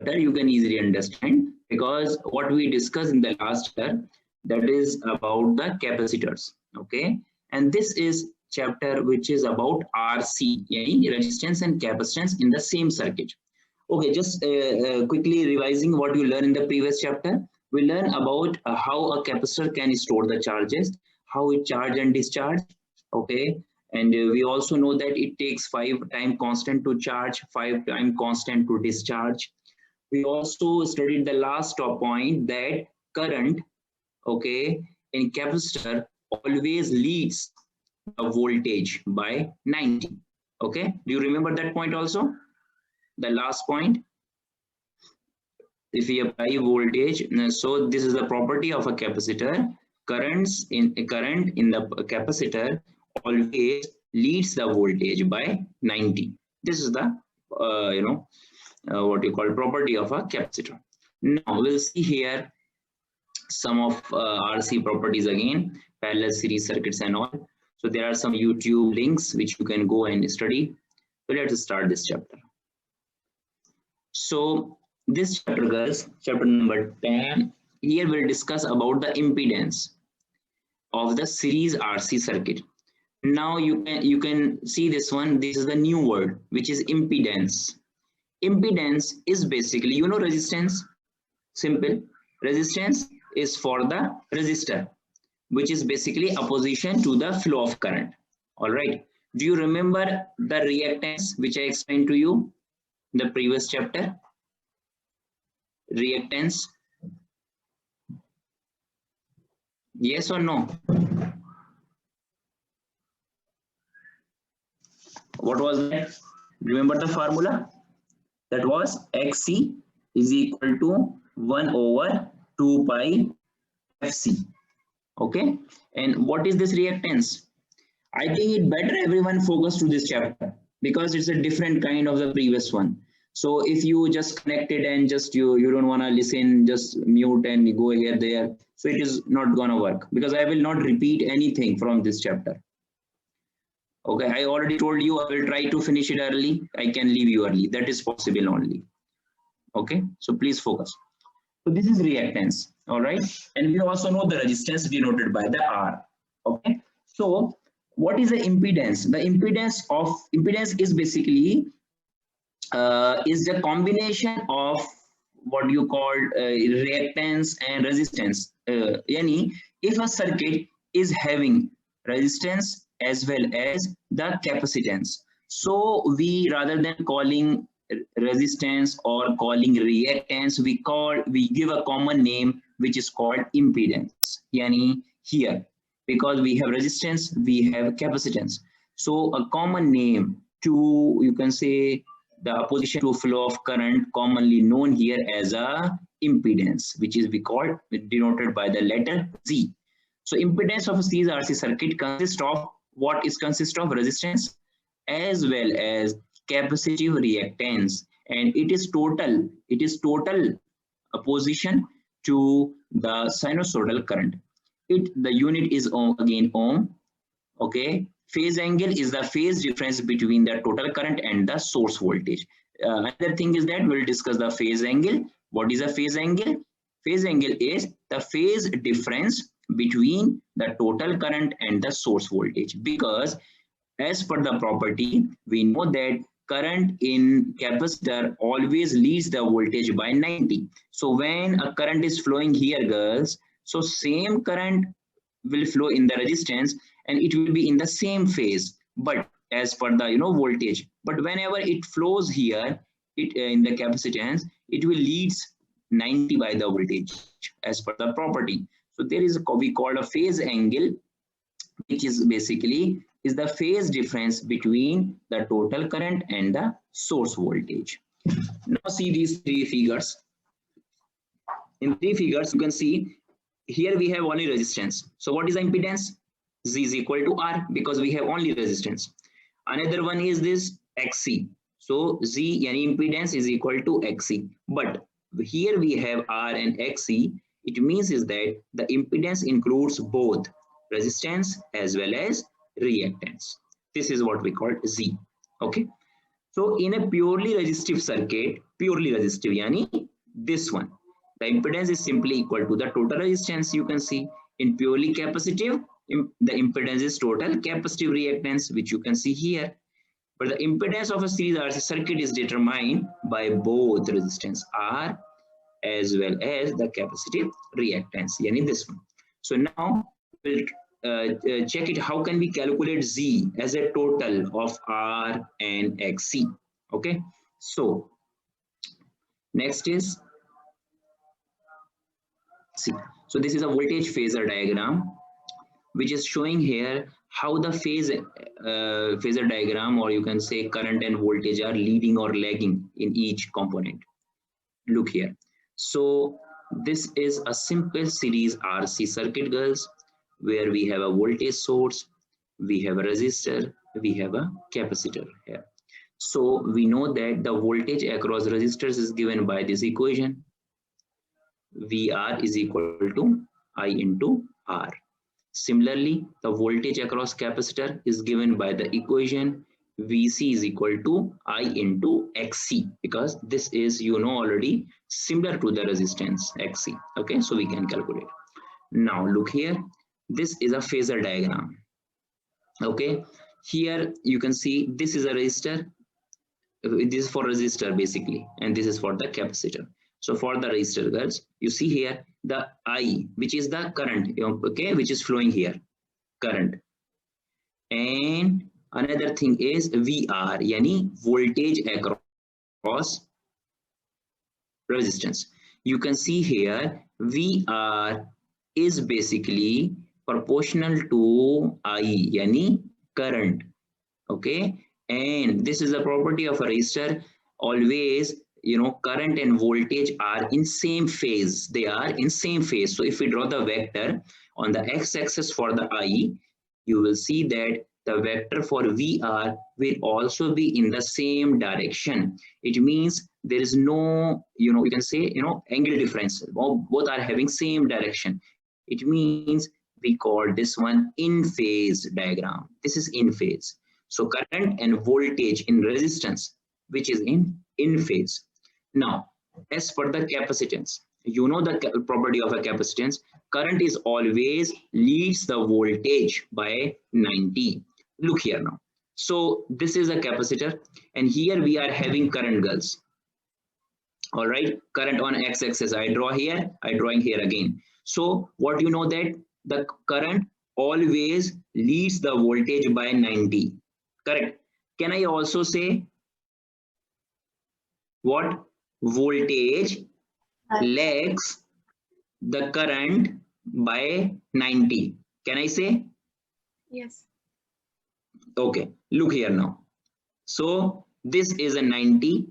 chapter you can easily understand, because what we discussed in the last chapter, that is about the capacitors. Okay, and this is chapter which is about RC, yani resistance and capacitance in the same circuit. Okay, just quickly revising what you learned in the previous chapter. We learn about how a capacitor can store the charges, how it charge and discharge. Okay, and we also know that it takes 5 time constant to charge, 5 time constant to discharge. We also studied the last point that current, okay, in capacitor always leads the voltage by 90. Okay, do you remember that point also? The last point, if we apply voltage, so this is the property of a capacitor. Current in the capacitor always leads the voltage by 90. This is the what you call property of a capacitor. Now we'll see here some of RC properties again, parallel series circuits and all. So there are some YouTube links which you can go and study. So let's start this chapter. So this chapter, guys, chapter number 10, here we'll discuss about the impedance of the series RC circuit. Now you can see this one. This is the new word, which is impedance. Impedance is basically, you know, resistance. Simple. Resistance is for the resistor, which is basically opposition to the flow of current. All right. Do you remember the reactance which I explained to you in the previous chapter? Reactance. Yes or no? What was that? Remember the formula? That was Xc is equal to 1 over 2 pi Fc. Okay. And what is this reactance? I think it better everyone focus to this chapter, because it's a different kind of the previous one. So if you just connect it and just you don't want to listen, just mute and go here there, so it is not gonna work, because I will not repeat anything from this chapter. Okay, I already told you I will try to finish it early. I can leave you early. That is possible only. Okay, so please focus. So this is reactance. All right, and we also know the resistance denoted by the R. Okay, so what is the impedance? The impedance is basically is the combination of what you call reactance and resistance. Yani if a circuit is having resistance as well as the capacitance, so we, rather than calling resistance or calling reactance, we give a common name which is called impedance. Yani here, because we have resistance, we have capacitance, so a common name to, you can say, the opposition to flow of current, commonly known here as a impedance, which is denoted by the letter Z. So impedance of a series RC circuit consists of resistance as well as capacitive reactance, and it is total opposition to the sinusoidal current. The unit is again ohm. Okay, phase angle is the phase difference between the total current and the source voltage. Another thing is that we'll discuss the phase angle. What is a phase angle? Phase angle is the phase difference between the total current and the source voltage, because as per the property, we know that current in capacitor always leads the voltage by 90. So when a current is flowing here, girls, so same current will flow in the resistance and it will be in the same phase, but as per the voltage. But whenever it flows here, in the capacitance, it will leads 90 by the voltage as per the property. So there is we call a phase angle, which is basically is the phase difference between the total current and the source voltage. Now see these three figures. In three figures, you can see here we have only resistance. So what is the impedance? Z is equal to R, because we have only resistance. Another one is this Xc. So Z, yani impedance, is equal to Xc. But here we have R and Xc. It means is that the impedance includes both resistance as well as reactance. This is what we call Z. Okay. So in a purely resistive circuit, purely resistive, yani this one. The impedance is simply equal to the total resistance. You can see in purely capacitive, the impedance is total capacitive reactance, which you can see here. But the impedance of a series RC circuit is determined by both resistance R as well as the capacitive reactance, yani this one. So now we'll check it. How can we calculate Z as a total of R and XC? Okay. So next is C. So this is a voltage phasor diagram, which is showing here how the phasor diagram, or you can say current and voltage, are leading or lagging in each component. Look here. So this is a simple series RC circuit, girls, where we have a voltage source, we have a resistor, we have a capacitor here. So we know that the voltage across resistors is given by this equation. VR is equal to I into R. Similarly, the voltage across capacitor is given by the equation VC is equal to I into XC, because this is, you know, already similar to the resistance XC. Okay, so we can calculate. Now look here, this is a phasor diagram. Okay, here you can see this is a resistor. This is for resistor basically, and this is for the capacitor. So for the resistor, girls, you see here the I, which is the current, okay, which is flowing here, current. And another thing is VR, yani voltage across resistance. You can see here VR is basically proportional to I, yani current. Okay, and this is a property of a resistor. Always, you know, current and voltage are in same phase. They are in same phase. So if we draw the vector on the x-axis for the I, you will see that the vector for VR will also be in the same direction. It means there is no, you know, you can say, you know, angle difference. Both are having same direction. It means we call this one in phase diagram. This is in phase. So current and voltage in resistance, which is in phase. Now, as for the capacitance, you know the property of a capacitance. Current is always leads the voltage by 90. Look here now. So this is a capacitor, and here we are having current, girls. All right, current on x-axis. I draw here, I drawing here again. So what you know that the current always leads the voltage by 90. Correct. Can I also say what? Voltage lags the current by 90. Can I say? Yes. Okay, look here now. So this is a 90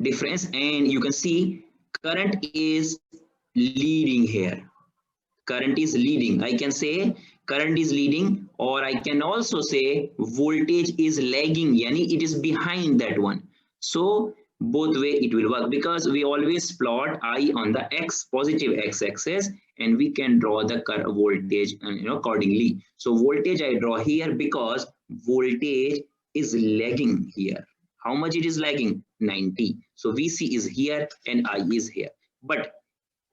difference, and you can see current is leading here. Current is leading. I can say current is leading, or I can also say voltage is lagging, yani it is behind that one. So both way it will work, because we always plot I on the x positive x-axis, and we can draw the voltage accordingly. So voltage I draw here because voltage is lagging here. How much it is lagging? 90. So VC is here and I is here. But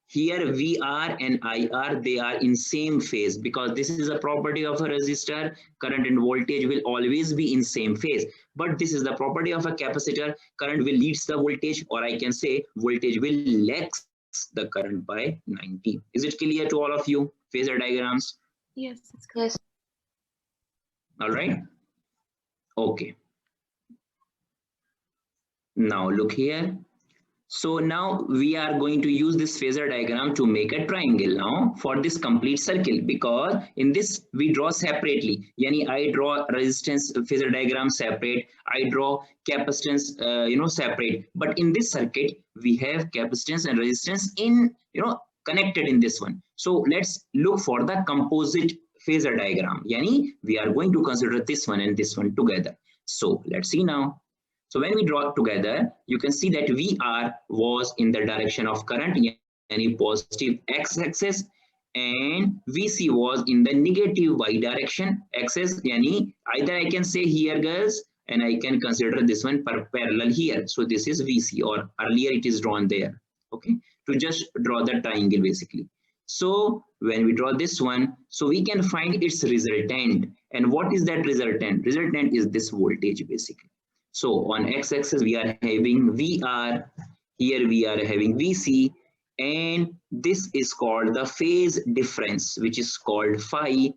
here VR and IR, they are in same phase, because this is a property of a resistor. Current and voltage will always be in same phase. But this is the property of a capacitor. Current will leads the voltage, or I can say voltage will lags the current by 90. Is it clear to all of you? Phasor diagrams? Yes. Yes. All right. Okay. Now look here. So now we are going to use this phasor diagram to make a triangle now for this complete circle, because in this we draw separately. Yani I draw resistance phasor diagram separate, I draw capacitance separate. But in this circuit we have capacitance and resistance in connected in this one. So let's look for the composite phasor diagram. Yani we are going to consider this one and this one together. So let's see now. So when we draw together, you can see that VR was in the direction of current, yani positive x-axis, and VC was in the negative y direction axis, yani either I can say here, girls, and I can consider this one parallel here. So this is VC, or earlier it is drawn there. Okay, to just draw the triangle basically. So when we draw this one, so we can find its resultant. And what is that resultant? Resultant is this voltage basically. So on x-axis we are having VR, here we are having VC, and this is called the phase difference, which is called phi,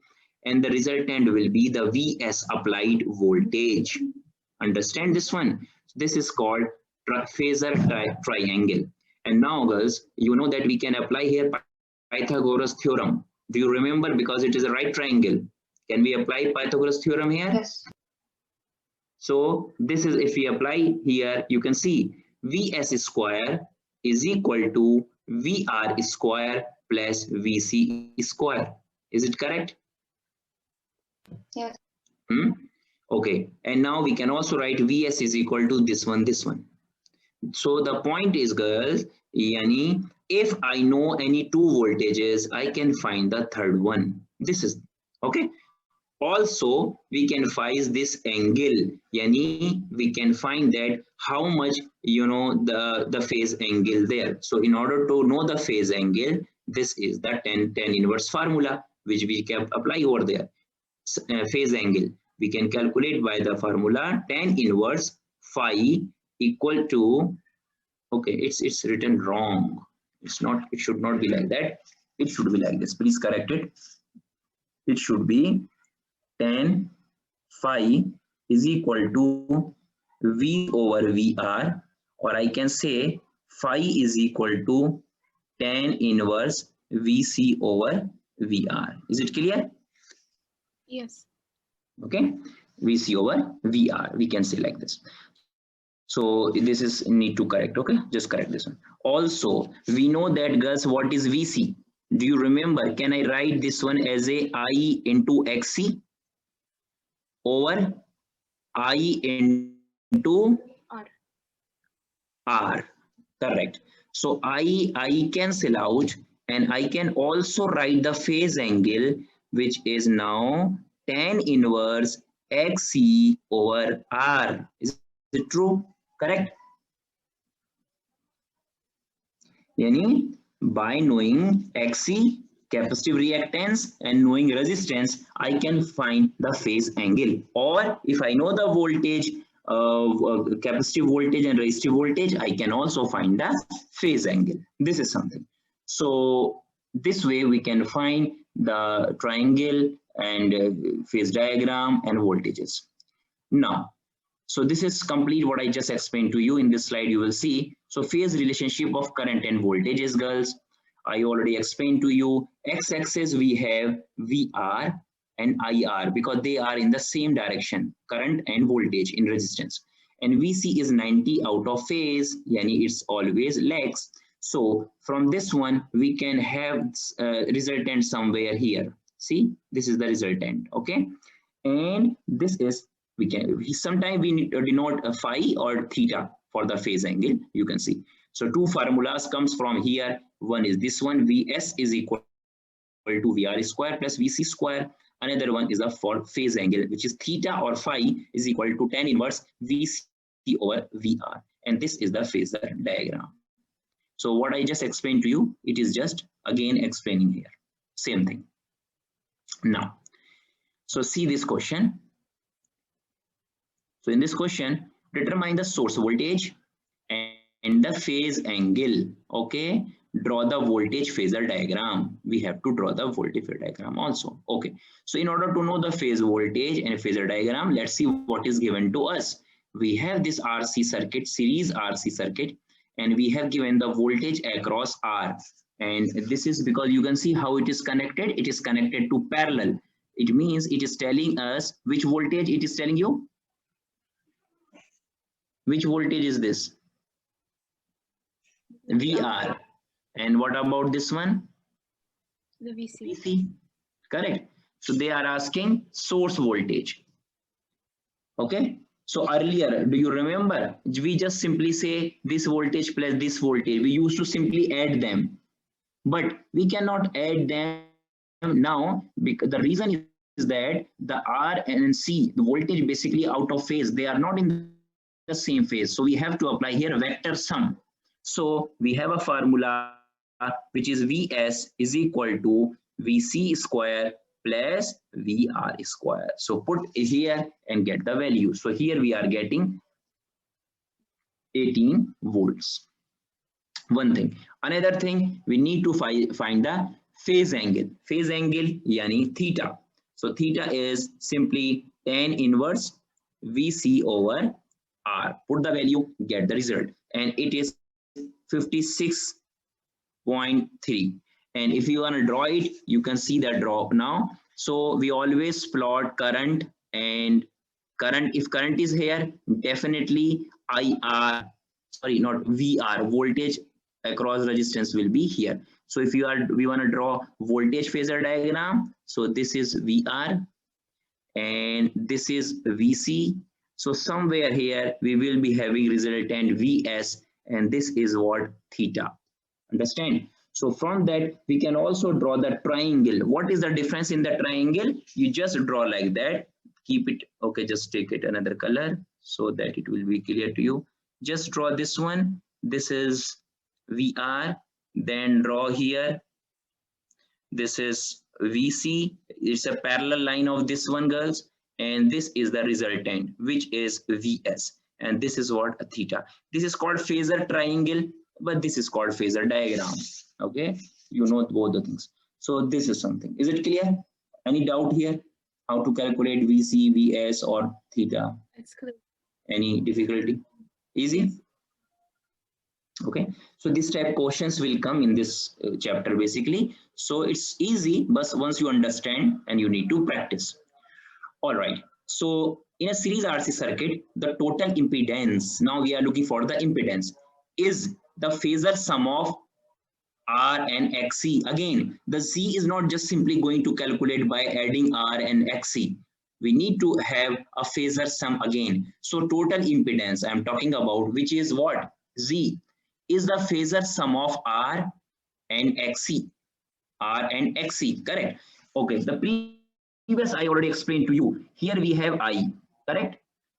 and the resultant will be the Vs applied voltage. Understand this one? This is called phasor triangle. And now girls, you know that we can apply here Pythagoras theorem. Do you remember? Because it is a right triangle. Can we apply Pythagoras theorem here? Yes. So this is, if we apply here, you can see Vs square is equal to VR square plus VC square. Is it correct? Yes. Okay, and now we can also write Vs is equal to this one. So the point is, girls, yani, if I know any two voltages, I can find the third one. This is okay. Also, we can find this angle. Yani, we can find that how much, you know, the phase angle there. So in order to know the phase angle, this is the tan inverse formula which we can apply over there. Phase angle we can calculate by the formula tan inverse phi equal to, okay, it's written wrong. It's not, it should not be like that. It should be like this. Please correct it. It should be tan phi is equal to V over VR, or I can say phi is equal to tan inverse VC over VR. Is it clear? Yes. Okay, VC over VR, we can say like this. So this is need to correct. Okay, just correct this one. Also, we know that, girls, what is VC? Do you remember? Can I write this one as a I into XC over I into R? Correct. So I cancel out, and I can also write the phase angle, which is now tan inverse XC over R. Is it true? Correct? Yani, by knowing XC, capacitive reactance, and knowing resistance, I can find the phase angle. Or if I know the voltage, capacitive voltage and resistive voltage, I can also find the phase angle. This is something. So this way we can find the triangle and phase diagram and voltages. Now, so this is complete what I just explained to you. In this slide you will see, so phase relationship of current and voltages, girls. I already explained to you. X-axis we have VR and IR because they are in the same direction, current and voltage in resistance. And VC is 90 out of phase, yani it's always lags. So from this one we can have resultant somewhere here. See, this is the resultant, okay? And this is, we can sometimes we need to denote a phi or theta for the phase angle. You can see. So two formulas comes from here. One is this one, Vs is equal to VR square plus VC square. Another one is a for phase angle, which is theta or phi is equal to tan inverse VC over VR. And this is the phasor diagram. So what I just explained to you, it is just again explaining here. Same thing. Now, so see this question. So in this question, determine the source voltage and the phase angle. Okay, draw the voltage phasor diagram. We have to draw the voltage phasor diagram also. Okay, so in order to know the phase voltage and phasor diagram, let's see what is given to us. We have this RC circuit, series RC circuit, and we have given the voltage across R. And this is because you can see how it is connected. It is connected to parallel. It means it is telling us which voltage it is telling you. Which voltage is this? VR. And what about this one? The VC. VC. Correct. So they are asking source voltage. Okay. So earlier, do you remember? We just simply say this voltage plus this voltage. We used to simply add them. But we cannot add them now because the reason that the R and C, the voltage basically out of phase, they are not in the same phase. So we have to apply here vector sum. So we have a formula which is Vs is equal to Vc square plus Vr square. So put here and get the value. So here we are getting 18 volts. One thing. Another thing, we need to find the phase angle. Phase angle yani theta. So theta is simply tan inverse Vc over R. Put the value, get the result. And it is 56.3. And if you want to draw it, you can see the draw now. So we always plot current, and current, if current is here, definitely IR, sorry, not VR, voltage across resistance will be here. So if we want to draw voltage phasor diagram, so this is VR and this is VC. So somewhere here we will be having resultant VS, and this is what theta. Understand? So from that we can also draw the triangle. What is the difference in the triangle? You just draw like that. Keep it, okay, just take it another color so that it will be clear to you. Just draw this one. This is VR. Then draw here. This is VC. It's a parallel line of this one, girls. And this is the resultant, which is VS. And this is what a theta. This is called phasor triangle, but this is called phasor diagram. Okay, you know both the things. So this is something. Is it clear? Any doubt here? How to calculate VC, VS, or theta? It's clear. Any difficulty? Easy? Okay, so this type questions will come in this chapter basically. So it's easy, but once you understand and you need to practice. All right, so in a series RC circuit, the total impedance, now we are looking for the impedance, is the phasor sum of R and XC. Again, the Z is not just simply going to calculate by adding R and XC. We need to have a phasor sum again. So total impedance I am talking about, which is what? Z, is the phasor sum of R and XC. R and XC, correct? Okay, the previous I already explained to you. Here we have I, correct?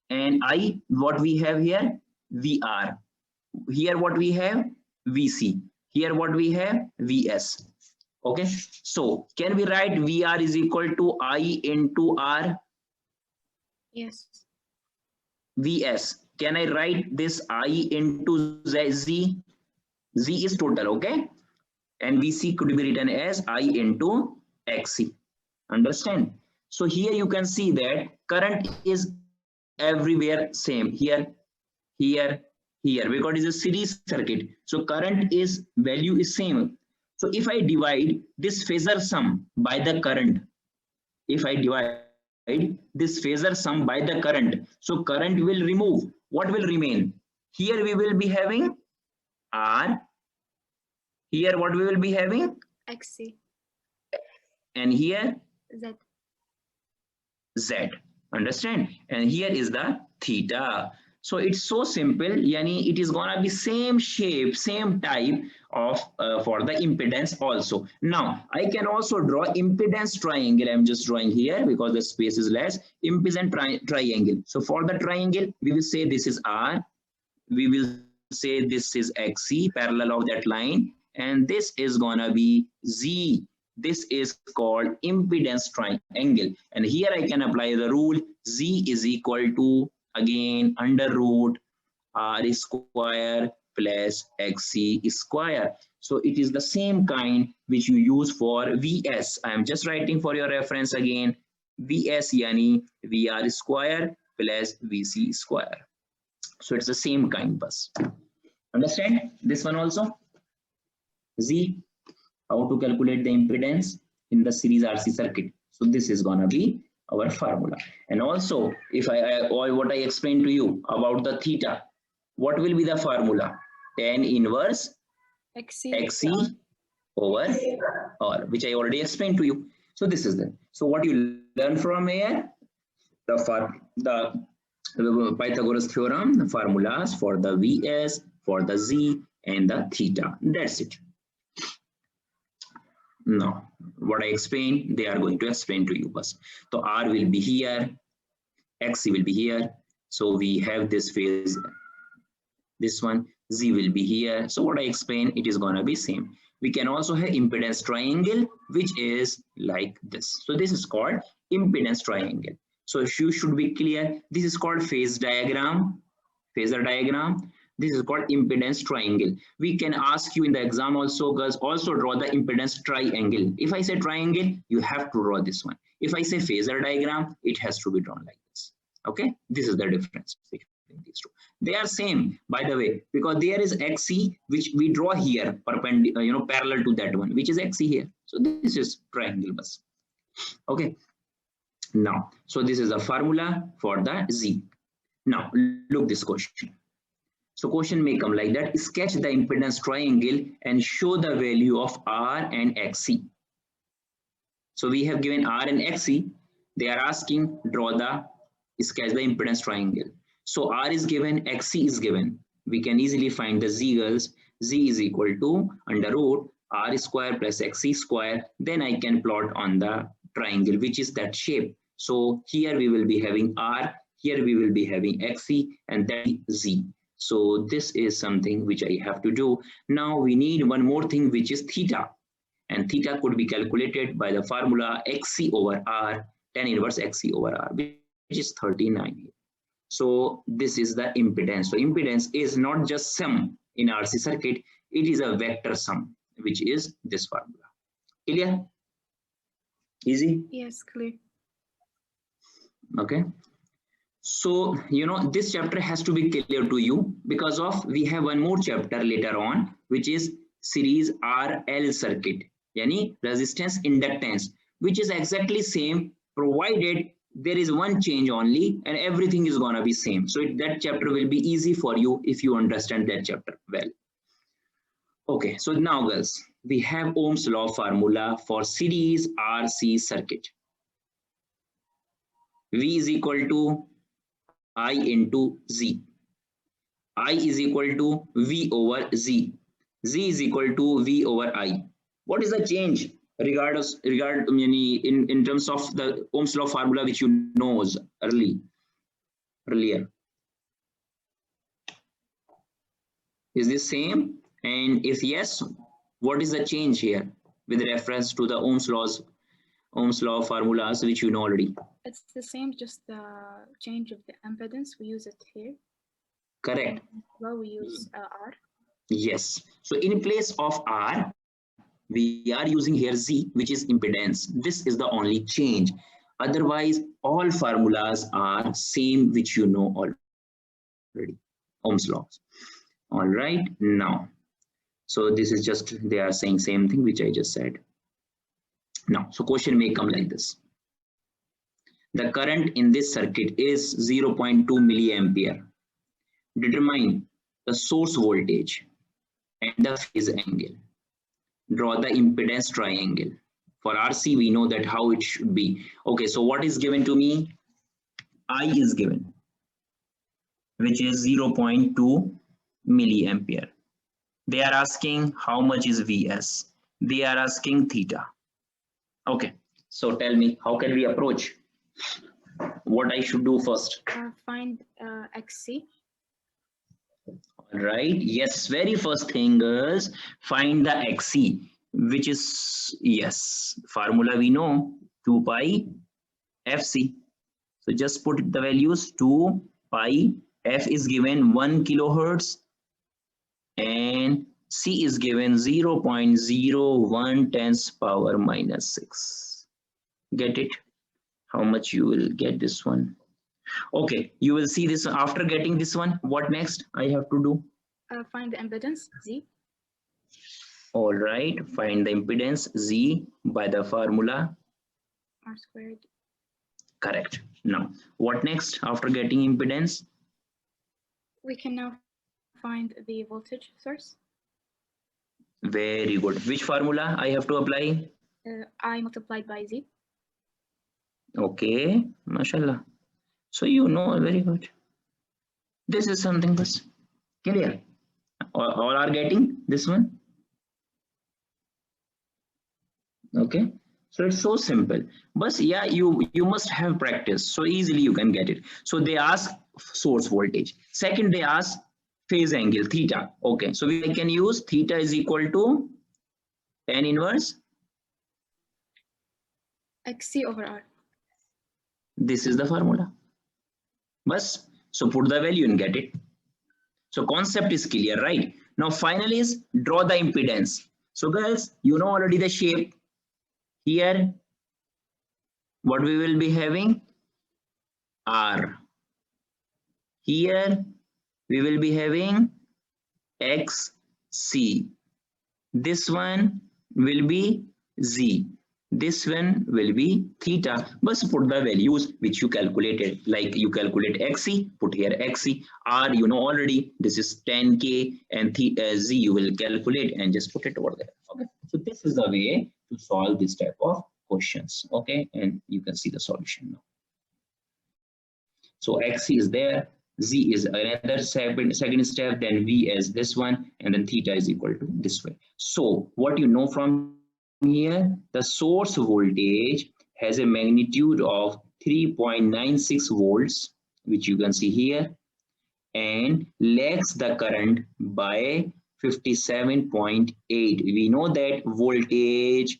And I, what we have here? VR. Here what we have? VC. Here what we have? VS. Okay, so can we write VR is equal to I into R? Yes. VS. Can I write this I into Z? Z is total, okay? And VC could be written as I into XC. Understand? So here you can see that current is everywhere same. Here, here, here, because it's a series circuit. So current is value is same. So if I divide this phasor sum by the current, if I divide this phasor sum by the current, so current will remove. What will remain? Here we will be having R. Here what we will be having? XC. And here Z. Z. Understand? And here is the theta. So it's so simple. Yani it is gonna be same shape, same type of for the impedance also. Now I can also draw impedance triangle. I'm just drawing here because the space is less. Impedance triangle. So for the triangle, we will say this is R. We will say this is XC, parallel of that line, and this is gonna be Z. This is called impedance triangle. And here I can apply the rule Z is equal to, again, under root R square plus XC square. So it is the same kind which you use for VS. I am just writing for your reference again. VS yani VR square plus VC square. So it's the same kind bus. Understand this one also? Z, how to calculate the impedance in the series RC circuit. So this is gonna be our formula. And also, if what I explained to you about the theta, what will be the formula? Tan inverse XC over R, which I already explained to you. So this is the. So what you learn from here, the Pythagoras theorem, the formulas for the VS, for the Z, and the theta. That's it. No, what I explained, they are going to explain to you. Bas. So R will be here, XC will be here. So we have this phase, this one, Z will be here. So what I explained, it is going to be same. We can also have impedance triangle, which is like this. So this is called impedance triangle. So you should be clear. This is called phase diagram, phasor diagram. This is called impedance triangle. We can ask you in the exam also, girls, also draw the impedance triangle. If I say triangle, you have to draw this one. If I say phasor diagram, it has to be drawn like this. Okay, this is the difference between these two. They are same, by the way, because there is XC which we draw here, perpendicular, parallel to that one, which is XC here. So this is triangle bus. Okay. Now, so this is the formula for the Z. Now, look this question. So question may come like that. Sketch the impedance triangle and show the value of R and XC. So we have given R and XC. They are asking sketch the impedance triangle. So R is given, XC is given. We can easily find the Z, girls. Z is equal to under root R square plus XC square. Then I can plot on the triangle, which is that shape. So here we will be having R, here we will be having XC, and then Z. So this is something which I have to do. Now we need one more thing, which is theta. And theta could be calculated by the formula XC over R, tan inverse XC over R, which is 39 here. So this is the impedance. So impedance is not just sum in RC circuit, it is a vector sum, which is this formula. Clear? Easy? Yes, clear. Okay. So, this chapter has to be clear to you because of we have one more chapter later on, which is series RL circuit, yani resistance inductance, which is exactly same provided there is one change only and everything is gonna be same. So that chapter will be easy for you if you understand that chapter well. Okay, so now girls, we have Ohm's law formula for series RC circuit. V is equal to I into Z. I is equal to V over Z. Z is equal to V over I. What is the change in terms of the Ohm's law formula which you know earlier? Is this same? And if yes, what is the change here with reference to the Ohm's law formulas which you know already? It's the same, just the change of the impedance. We use it here. Correct. Well, we use R. Yes. So in place of R, we are using here Z, which is impedance. This is the only change. Otherwise, all formulas are same, which you know already. Ohm's laws. All right. Now, so this is just, they are saying same thing, which I just said. Now, so question may come like this. The current in this circuit is 0.2 milliampere. Determine the source voltage and the phase angle. Draw the impedance triangle. For RC, we know that how it should be. Okay, so what is given to me? I is given, which is 0.2 milliampere. They are asking how much is Vs. They are asking theta. Okay, so tell me, how can we approach? What I should do first? Find XC. All right. Yes, very first thing is find the XC, which is, yes, formula we know, 2 pi FC. So just put the values 2 pi, F is given 1 kilohertz and C is given 0.01 10 power minus 6. Get it? How much you will get this one? Okay, you will see this after getting this one. What next I have to do? Find the impedance, Z. All right, find the impedance Z by the formula. R squared. Correct. Now, what next after getting impedance? We can now find the voltage source. Very good. Which formula I have to apply? I multiplied by Z. Okay, mashallah. So you know, very good. This is something that's clear. All are getting this one? Okay, so it's so simple, but yeah, you must have practice, so easily you can get it. So they ask source voltage, second they ask phase angle theta. Okay, so we can use theta is equal to tan inverse, XC over R. this is the formula, bas, so put the value and get it. So concept is clear, right? Now final is draw the impedance. So girls, you know already the shape. Here what we will be having, R. Here we will be having XC. This one will be Z. This one will be theta. But put the values which you calculated. Like you calculate XC, put here XC. R you know already. This is 10K, and Z you will calculate and just put it over there. Okay. So this is the way to solve this type of questions. Okay, and you can see the solution now. So XC is there, Z is another second step, then V as this one, and then theta is equal to this way. So what you know from here, the source voltage has a magnitude of 3.96 volts, which you can see here, and lags the current by 57.8. We know that voltage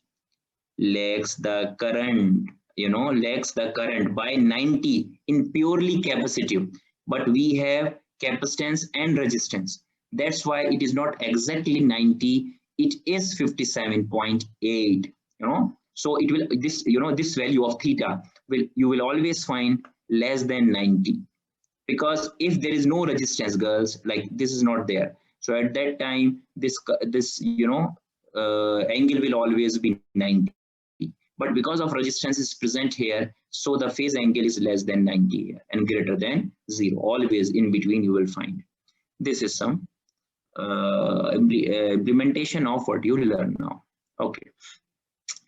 lags the current, lags the current by 90 in purely capacitive, but we have capacitance and resistance. That's why it is not exactly 90, it is 57.8. So it will, this this value of theta will, you will always find less than 90, because if there is no resistance, girls, like this is not there, so at that time this angle will always be 90. But because of resistance is present here, so the phase angle is less than 90 here and greater than 0. Always in between you will find. This is some implementation of what you learn now. Okay.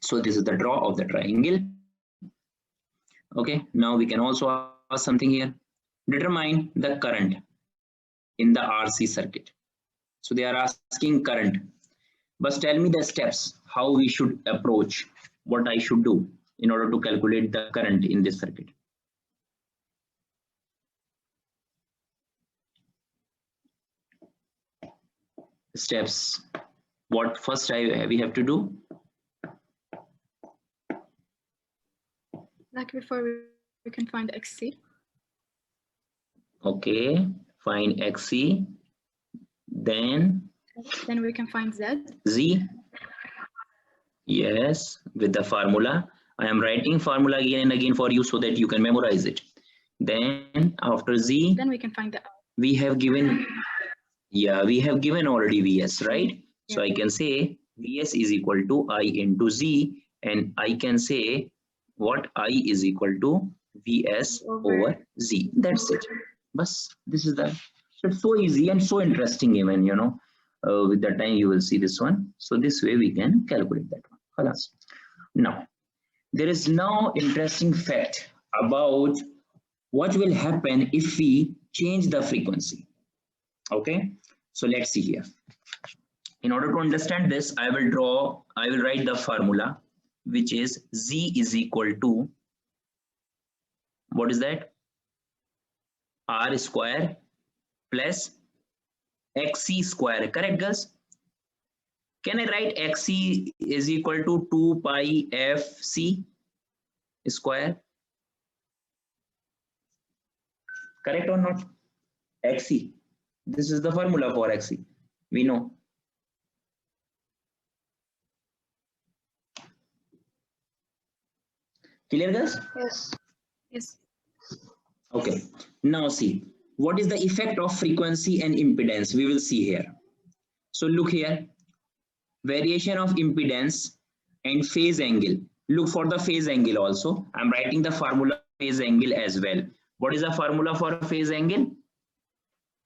So this is the draw of the triangle. Okay. Now we can also ask something here. Determine the current in the RC circuit. So they are asking current. But tell me the steps, how we should approach, what I should do in order to calculate the current in this circuit. Steps. What first we have to do? Like before, we can find XC. Okay, find XC. Then we can find Z. Yes, with the formula. I am writing formula again and again for you so that you can memorize it. Then after Z, then we can find the, we have given, yeah, we have given already Vs, right? Yeah. So I can say Vs is equal to I into Z, and I can say what I is equal to Vs over Z. That's it. Bas, this is the, it's so easy and so interesting even, with the time you will see this one. So this way we can calculate that one. Khalas. Now, there is now interesting fact about what will happen if we change the frequency. Okay, so let's see here. In order to understand this, I will write the formula, which is Z is equal to, what is that? R square plus XC square, correct girls? Can I write XC is equal to 2 pi FC square? Correct or not? XC. This is the formula for XC. We know. Clear, guys? Yes. Yes. Okay. Now see, what is the effect of frequency and impedance? We will see here. So look here. Variation of impedance and phase angle. Look for the phase angle also. I'm writing the formula phase angle as well. What is the formula for phase angle?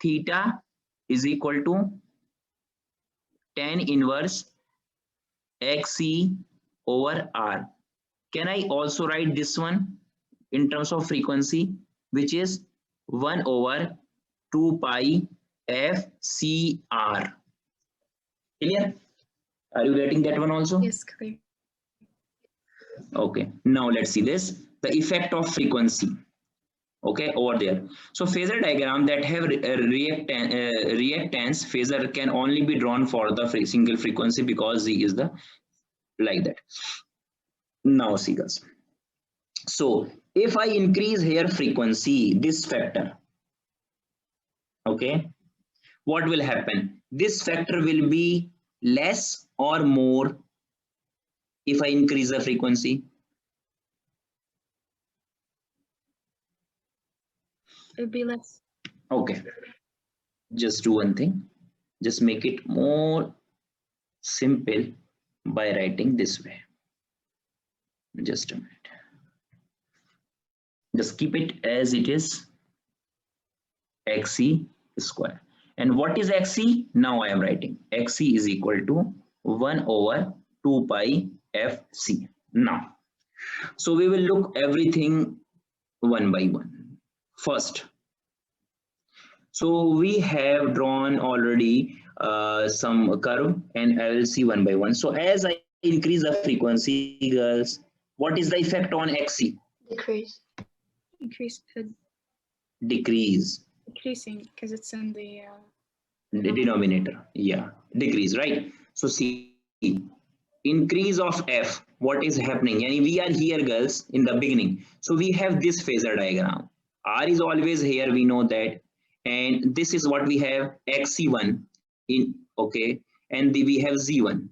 Theta is equal to tan inverse XC over R. Can I also write this one in terms of frequency, which is 1 over 2 pi FCR. Clear? Are you getting that one also? Yes, clear. Okay, now let's see this, the effect of frequency. Okay, over there. So phasor diagram that have reactance phasor can only be drawn for the single frequency because Z is the like that. Now see guys. So if I increase here frequency, this factor, okay, what will happen? This factor will be less or more if I increase the frequency. It would be less. Okay, just do one thing, just make it more simple by writing this way. Just a minute, just keep it as it is, xc square. And what is xc? Now I am writing xc is equal to 1 over 2 pi fc. Now, so we will look everything one by one. First, so we have drawn already some curve, and I will see one by one. So as I increase the frequency, girls, what is the effect on xc? Decrease. Increase. Decrease. Decreasing because it's in the denominator. Yeah, decrease, right? So see, increase of f, what is happening? Yani we are here, girls, in the beginning. So we have this phasor diagram. R is always here, we know that. And this is what we have, xc1 in, okay, and we have z1.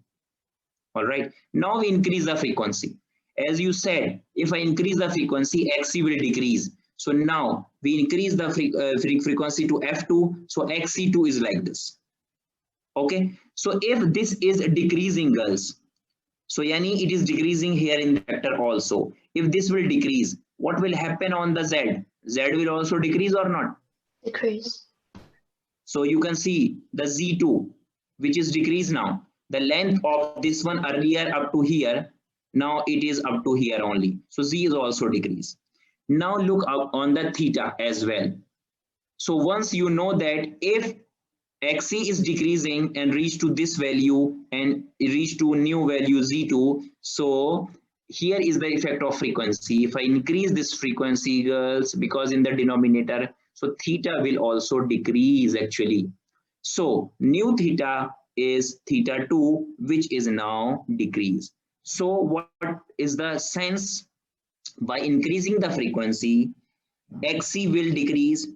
All right, now we increase the frequency. As you said, if I increase the frequency, xc will decrease. So now we increase the frequency to f2, so xc2 is like this. Okay, so if this is decreasing, girls, so yani it is decreasing here in the vector also. If this will decrease, what will happen on the z? Z will also decrease or not? decrease. So you can see the z2, which is decreased now. The length of this one earlier up to here, now it is up to here only. So z is also decreased. Now look up on the theta as well. So once you know that if xc is decreasing and reach to this value and reach to new value z2, so here is the effect of frequency. If I increase this frequency, girls, because in the denominator, so theta will also decrease actually. So new theta is theta 2, which is now decrease. So what is the sense? By increasing the frequency, xc will decrease,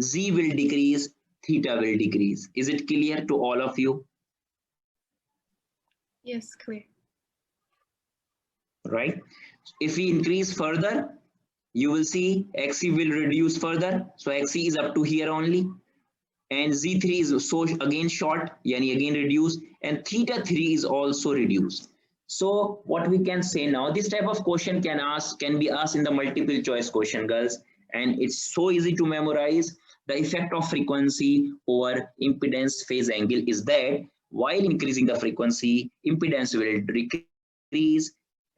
z will decrease, theta will decrease. Is it clear to all of you? Yes, clear. Right? If we increase further, you will see xc will reduce further. So xc is up to here only. And z3 is so again short, yani again reduced, and theta 3 is also reduced. So what we can say now, this type of question can be asked in the multiple choice question, girls, and it's so easy to memorize. The effect of frequency over impedance phase angle is that while increasing the frequency, impedance will decrease,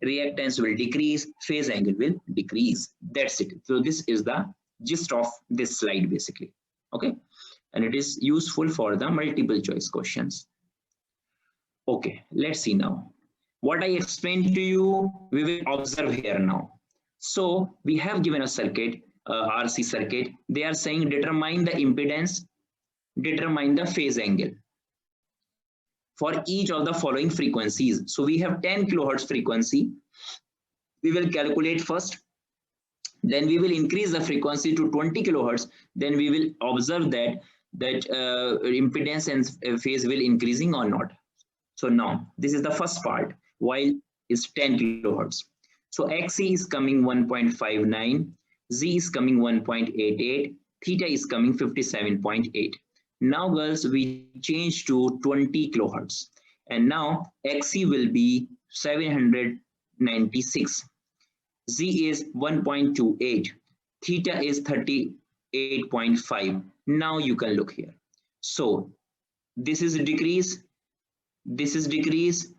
reactance will decrease, phase angle will decrease. That's it. So this is the gist of this slide basically. Okay, and it is useful for the multiple choice questions. Okay, let's see now. What I explained to you, we will observe here now. So we have given a circuit, RC circuit. They are saying determine the impedance, determine the phase angle for each of the following frequencies. So we have 10 kilohertz frequency. We will calculate first. Then we will increase the frequency to 20 kilohertz. Then we will observe that impedance and phase will increasing or not. So now this is the first part. While is 10 kilohertz. So xc is coming 1.59, z is coming 1.88, theta is coming 57.8. Now girls, we change to 20 kilohertz, and now xc will be 796, z is 1.28, theta is 38.5. Now you can look here. So this is a decrease, this is decrease,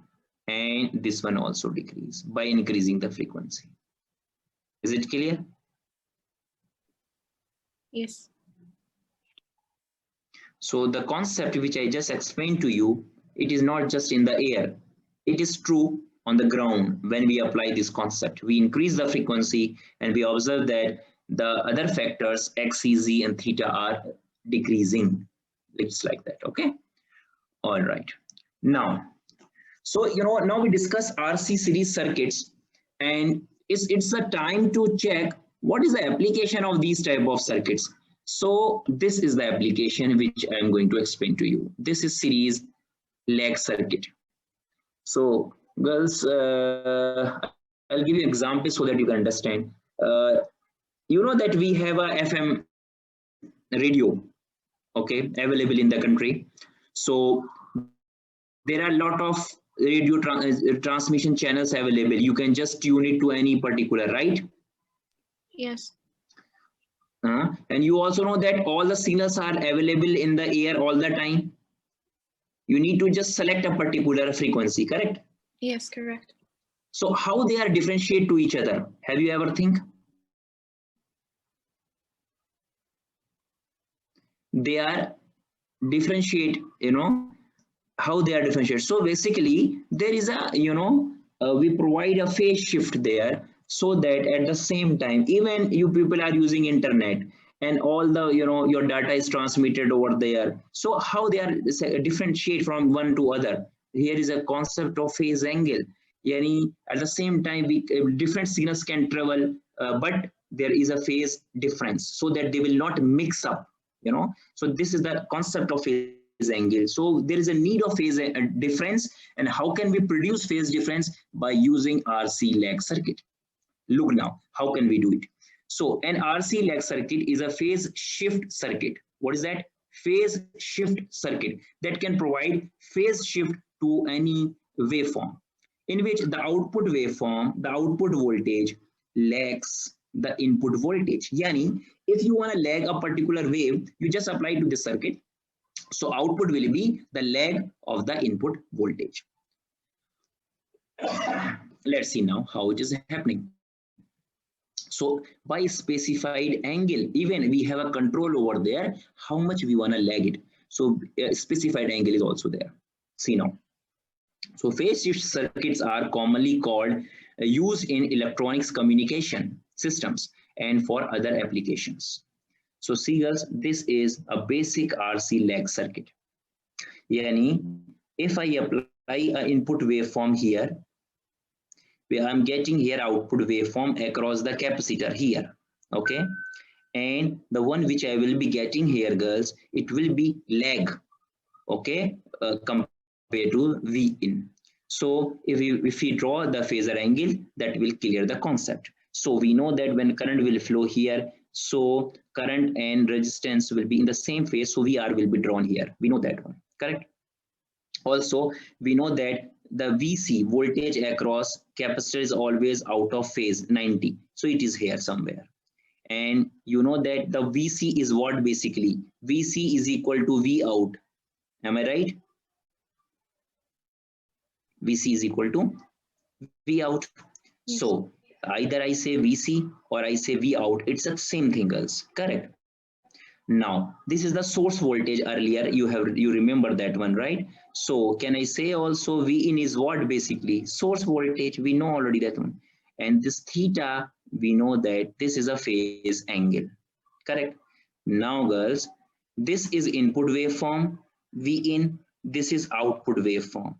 and this one also decrease by increasing the frequency. Is it clear? Yes. So the concept which I just explained to you, it is not just in the air. It is true on the ground when we apply this concept. We increase the frequency and we observe that the other factors x, c, z and theta are decreasing. It's like that. Okay. All right. Now, so now we discuss RC series circuits, and it's a time to check what is the application of these type of circuits. So this is the application which I am going to explain to you. This is series lag circuit. So girls, I'll give you an example so that you can understand. You know that we have a FM radio, okay, available in the country. So there are a lot of radio transmission channels available. You can just tune it to any particular, right? Yes. And you also know that all the signals are available in the air all the time. You need to just select a particular frequency, correct? Yes, correct. So how they are differentiate to each other? Have you ever think? They are differentiate, how they are differentiated. So basically there is a, we provide a phase shift there, so that at the same time, even you people are using internet and all the, your data is transmitted over there. So how they are differentiate from one to other? Here is a concept of phase angle. Yani at the same time, different signals can travel, but there is a phase difference, so that they will not mix up, So this is the concept of phase angle. So there is a need of phase difference, and how can we produce phase difference? By using RC lag circuit. Look now, how can we do it? So an RC lag circuit is a phase shift circuit. What is that? Phase shift circuit that can provide phase shift to any waveform, in which the output waveform, the output voltage lags the input voltage. Yani, if you want to lag a particular wave, you just apply to this circuit. So output will be the lag of the input voltage. Let's see now how it is happening. So by specified angle, even we have a control over there, how much we want to lag it. So specified angle is also there. See now. So phase shift circuits are commonly called used in electronics communication systems and for other applications. So see girls, this is a basic RC lag circuit. Yani, if I apply an input waveform here, where I'm getting here output waveform across the capacitor here, okay? And the one which I will be getting here, girls, it will be lag, okay, compared to V in. So if we draw the phasor angle, that will clear the concept. So we know that when current will flow here, so current and resistance will be in the same phase, so VR will be drawn here. We know that one, correct? Also, we know that the VC, voltage across capacitor, is always out of phase, 90. So it is here somewhere. And you know that the VC is what basically? VC is equal to V out. Am I right? VC is equal to V out. Yes. So either I say VC or I say V out, it's the same thing, girls, correct? Now this is the source voltage. Earlier you remember that one, right? So can I say also V in is what basically? Source voltage, we know already that one. And this theta, we know that this is a phase angle, correct? Now girls, this is input waveform, V in, this is output waveform.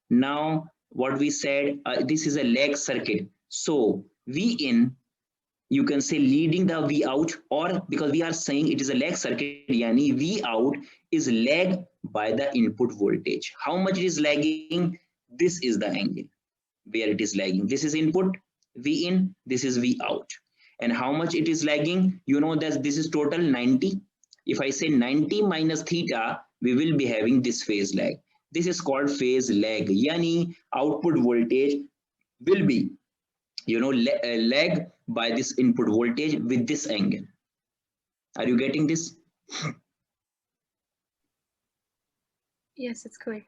Now what we said, this is a lag circuit. So V in, you can say leading the V out, or because we are saying it is a lag circuit, yani V out is lagged by the input voltage. How much it is lagging? This is the angle where it is lagging. This is input, V in, this is V out. And how much it is lagging? You know that this is total 90. If I say 90 minus theta, we will be having this phase lag. This is called phase lag. Yani output voltage will be, lag by this input voltage with this angle. Are you getting this? Yes, it's clear.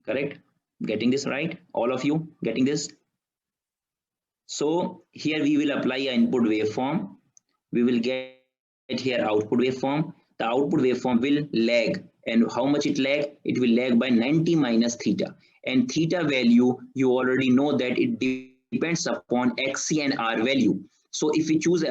Correct? Getting this right? All of you getting this? So here we will apply an input waveform. We will get here output waveform. The output waveform will lag And how much it lag? It will lag by 90 minus theta. And theta value, you already know that it depends upon xc and r value. So if we choose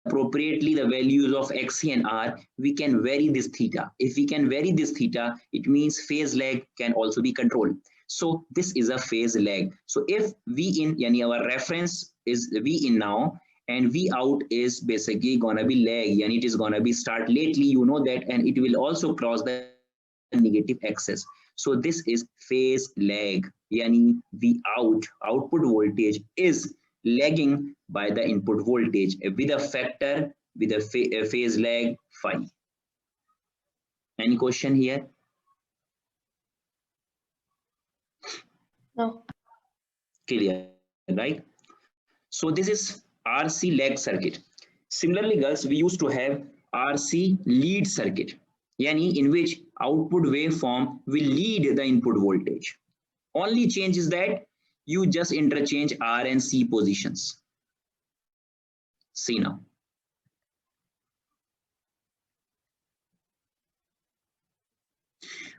appropriately the values of xc and r, we can vary this theta. If we can vary this theta, it means phase lag can also be controlled. So this is a phase lag. So if V in, yani our reference is V in now, and V out is basically gonna be lag, yani it is gonna be start lately, you know that, and it will also cross the negative axis. So this is phase lag, yani V out, output voltage is lagging by the input voltage with a factor, with a phase lag phi. Any question here? No. Clear, right? So this is RC lag circuit. Similarly, girls, we used to have RC lead circuit, yani in which output waveform will lead the input voltage. Only change is that you just interchange R and C positions. See now.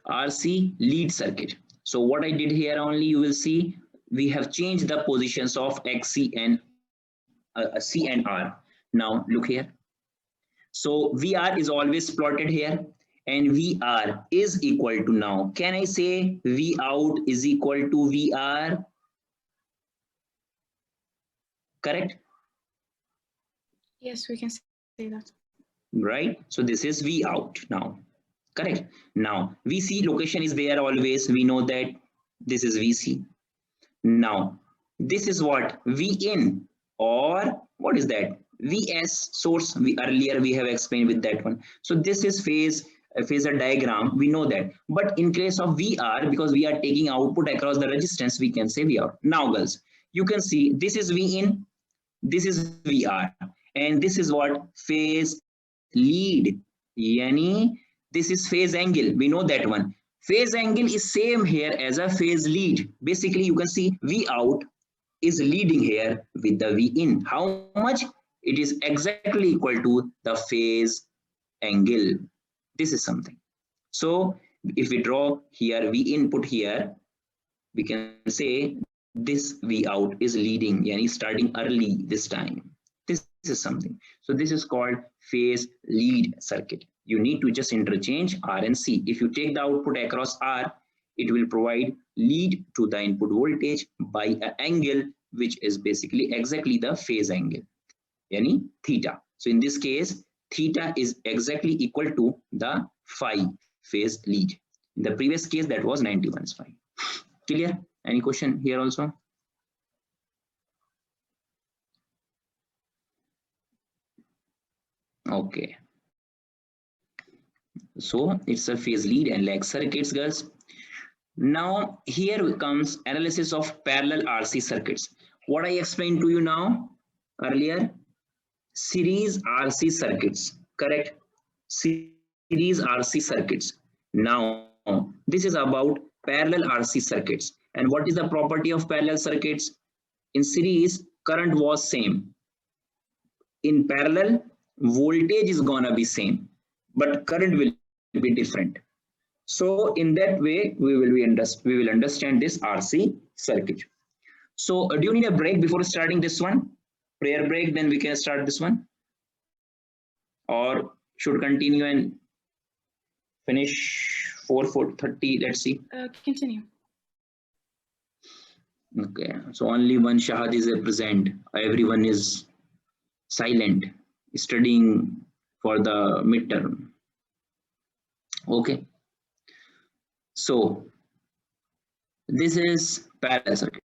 RC lead circuit. So what I did here only, you will see we have changed the positions of XC and C and R. Now look here. So VR is always plotted here, and VR is equal to, now can I say V out is equal to VR? Correct? Yes, we can say that. Right? So this is V out now. Correct? Now VC location is there always. We know that this is VC. Now this is what? V in, or what is that? Vs source. Earlier we have explained with that one. So this is phasor diagram, we know that. But in case of VR, because we are taking output across the resistance, we can say V out. Now girls, you can see this is V in, this is VR, and this is what? Phase lead. Yani this is phase angle, we know that one. Phase angle is same here as a phase lead. Basically you can see V out is leading here with the V in. How much? It is exactly equal to the phase angle. This is something. So if we draw here V input here, we can say this V out is leading, yani starting early this time. This is something. So this is called phase lead circuit. You need to just interchange R and C. If you take the output across R, it will provide lead to the input voltage by an angle which is basically exactly the phase angle, yani theta. So in this case, theta is exactly equal to the phi phase lead. In the previous case, that was 91 phi. Clear? Any question here also? Okay. So it's a phase lead and lag circuits, girls. Now here comes analysis of parallel RC circuits. What I explained to you now earlier, series RC circuits, correct? Series RC circuits. Now this is about parallel RC circuits. And what is the property of parallel circuits? In series, current was same. In parallel, voltage is gonna be same, but current will be different. So in that way, we will understand this RC circuit. So do you need a break before starting this one? Prayer break, then we can start this one, or should continue and finish 4:30. Let's see. Continue. Okay, so only one Shahad is present. Everyone is silent, studying for the midterm. Okay. So this is parallel circuit.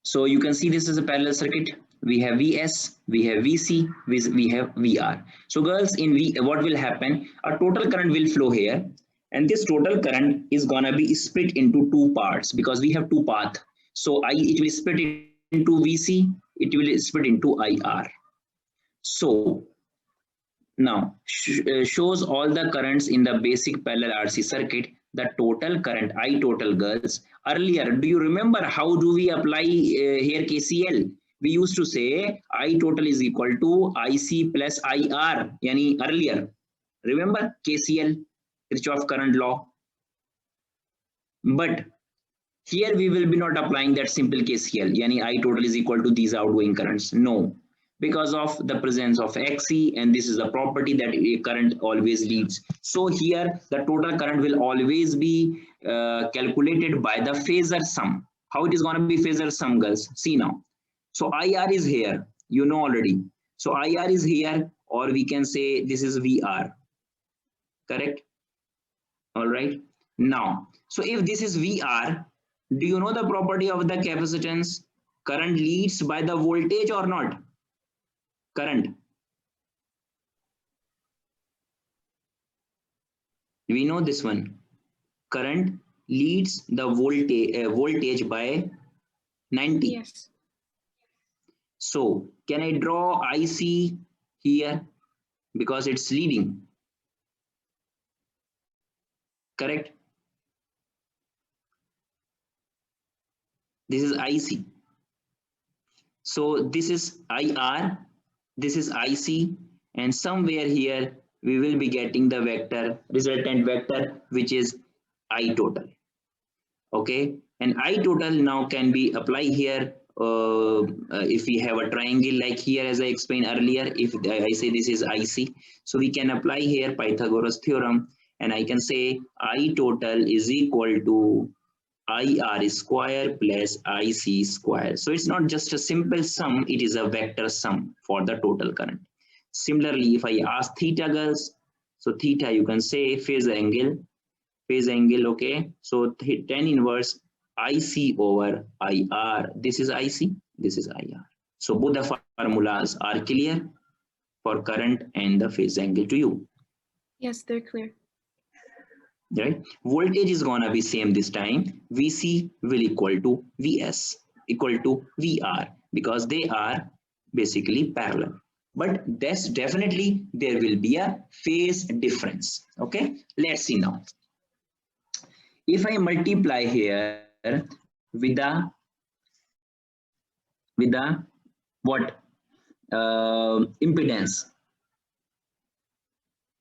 So you can see this is a parallel circuit. We have Vs, we have Vc, we have Vr. So girls, in V, what will happen? A total current will flow here, and this total current is gonna be split into two parts because we have two paths. So it will split into Vc, it will split into IR. So now shows all the currents in the basic parallel RC circuit. The total current, I total, girls. Earlier, do you remember how do we apply here KCL? We used to say I total is equal to IC plus IR, yani earlier. Remember KCL, Kirchhoff current law. But here we will be not applying that simple KCL, yani I total is equal to these outgoing currents. No, because of the presence of XC, and this is the property that a current always leads. So here the total current will always be calculated by the phasor sum. How it is going to be phasor sum, girls? See now. So IR is here, you know already. So IR is here, or we can say this is VR. Correct? All right. Now, so if this is VR, do you know the property of the capacitance? Current leads by the voltage or not? Current. We know this one. Current leads the voltage by 90. Yes. So can I draw IC here because it's leading? Correct? This is IC. So this is IR, this is IC, and somewhere here we will be getting the vector, resultant vector, which is I total. Okay, and I total now can be applied here. If we have a triangle like here, as I explained earlier, if I say this is IC, so we can apply here Pythagoras theorem, and I can say I total is equal to IR square plus IC square. So it's not just a simple sum, it is a vector sum for the total current. Similarly, if I ask theta, girls, so theta you can say phase angle, okay. So tan inverse IC over IR. This is IC, this is IR. So both the formulas are clear for current and the phase angle to you. Yes, they're clear. Right, voltage is gonna be same this time. VC will equal to VS equal to VR because they are basically parallel. But that's definitely there will be a phase difference. Okay, let's see now. If I multiply here with the what impedance